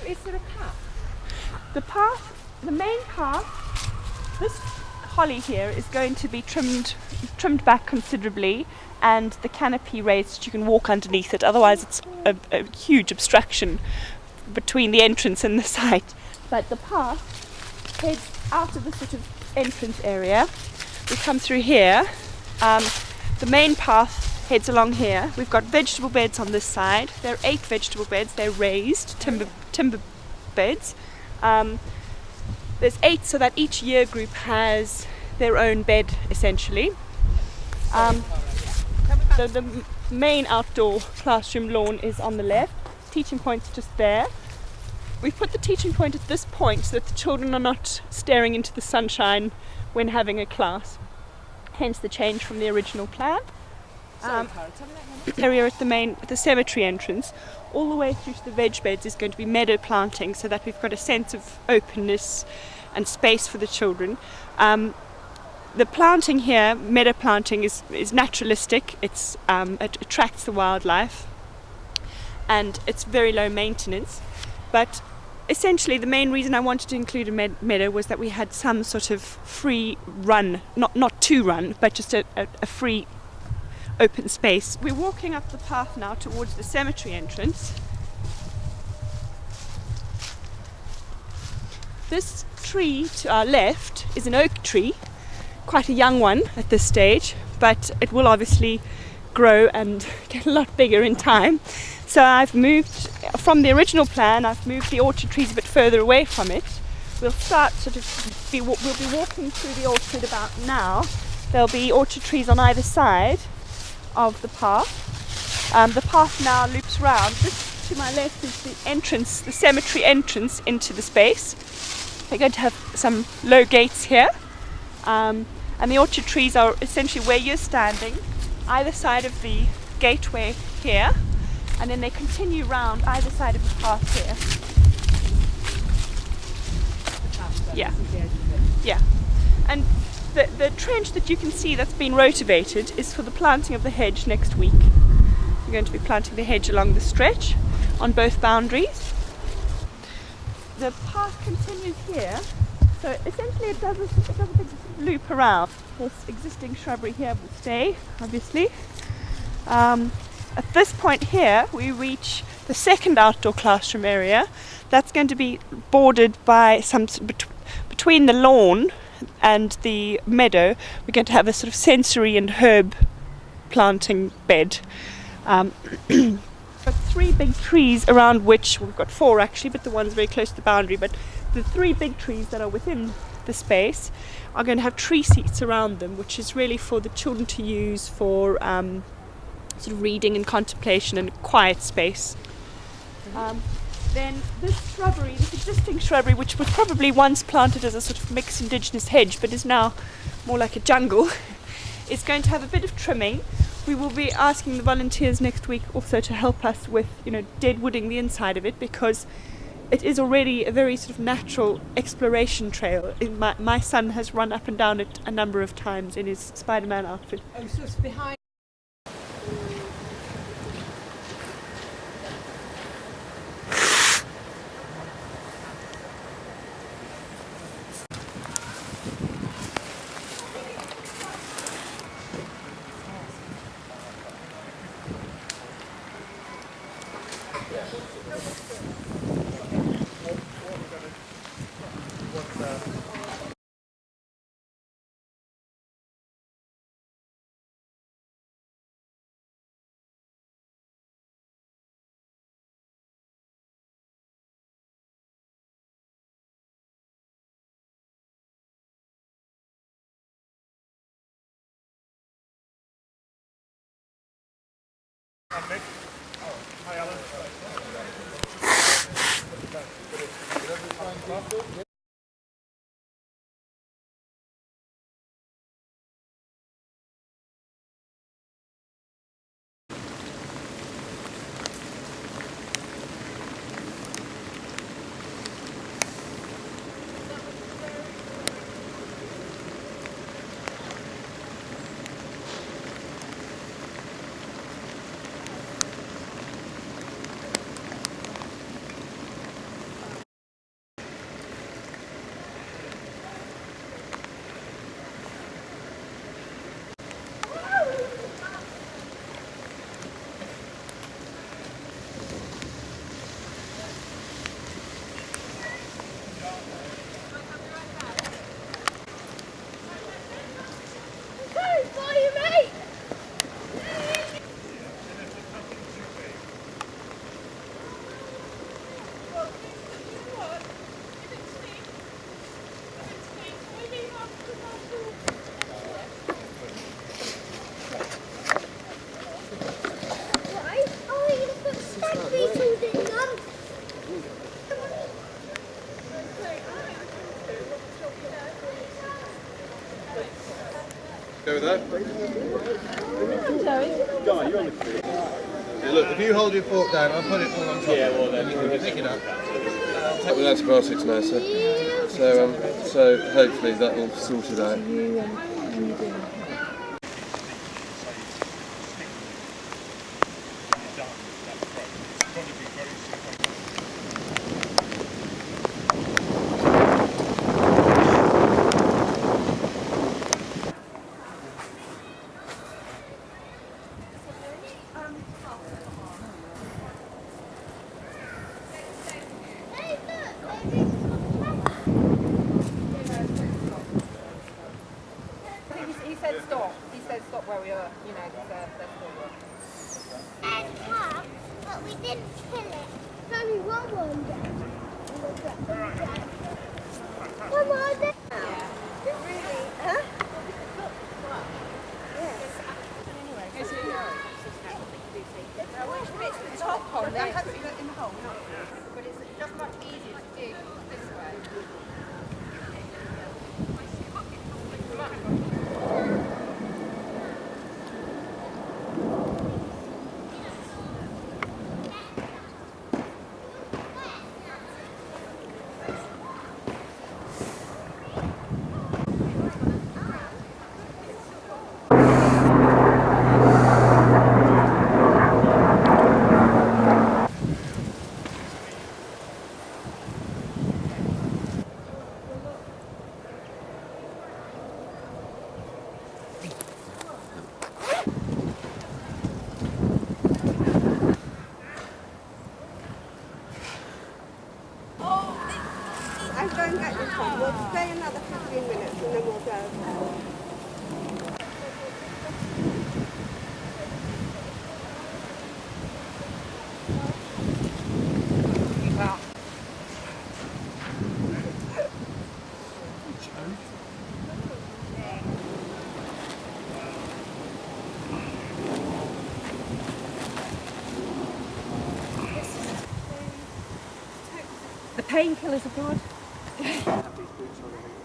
is there a path? The main path, this holly here is going to be trimmed back considerably, and the canopy raised so you can walk underneath it. Otherwise it's a huge obstruction between the entrance and the site. But the path heads out of the sort of entrance area. We come through here. The main path heads along here. We've got vegetable beds on this side. There are 8 vegetable beds. They're raised timber beds. There's 8, so that each year group has their own bed essentially. The main outdoor classroom lawn is on the left. Teaching point's just there. We've put the teaching point at this point so that the children are not staring into the sunshine when having a class. Hence the change from the original plan. Area at the cemetery entrance, all the way through to the veg beds, is going to be meadow planting, so that we've got a sense of openness and space for the children. The planting here, meadow planting, is naturalistic. It attracts the wildlife, and it's very low maintenance. But essentially the main reason I wanted to include a meadow was that we had some sort of free run, not to run, but just a free open space. We're walking up the path now towards the cemetery entrance. This tree to our left is an oak tree, quite a young one at this stage, but it will obviously grow and get a lot bigger in time. So I've moved from the original plan, I've moved the orchard trees a bit further away from it. We'll be walking through the orchard about now. There'll be orchard trees on either side of the path. The path now loops round. This to my left is the entrance, the cemetery entrance into the space. We're going to have some low gates here, and the orchard trees are essentially where you're standing, either side of the gateway here, and then they continue round either side of the path here. Yeah. And the trench that you can see that's been rotivated is for the planting of the hedge next week. We're going to be planting the hedge along the stretch on both boundaries. The path continues here, so essentially it does a big loop around. This existing shrubbery here will stay, obviously. At this point here, we reach the second outdoor classroom area. That's going to be bordered by between the lawn and the meadow. We're going to have a sort of sensory and herb planting bed. We've got 3 big trees around which, we've got 4 actually, but the one's very close to the boundary, but the 3 big trees that are within the space are going to have tree seats around them, which is really for the children to use for sort of reading and contemplation and quiet space. Then this shrubbery, this existing shrubbery, which was probably once planted as a sort of mixed indigenous hedge but is now more like a jungle, is going to have a bit of trimming. We will be asking the volunteers next week also to help us with, dead wooding the inside of it, because it is already a very sort of natural exploration trail. My son has run up and down it a number of times in his Spider-Man outfit. Oh, so it's behind. Hi, Alan. though. Guy, you're on the crew. Yeah, look, if you hold your fork down, I'll put it all on top. Yeah, well then you can pick it up. With antibiotics now, so hopefully that will sort it out. He said stop. He said stop where we are. You know, that's where we are. And come, but we didn't kill it. It's only one there. Come on then. It really, huh? It's top on there. In the hole, but it's just much easier to dig this way. I'm going to get this one. We'll stay another 15 minutes and then we'll go. The painkillers are good. Have these boots on, I think.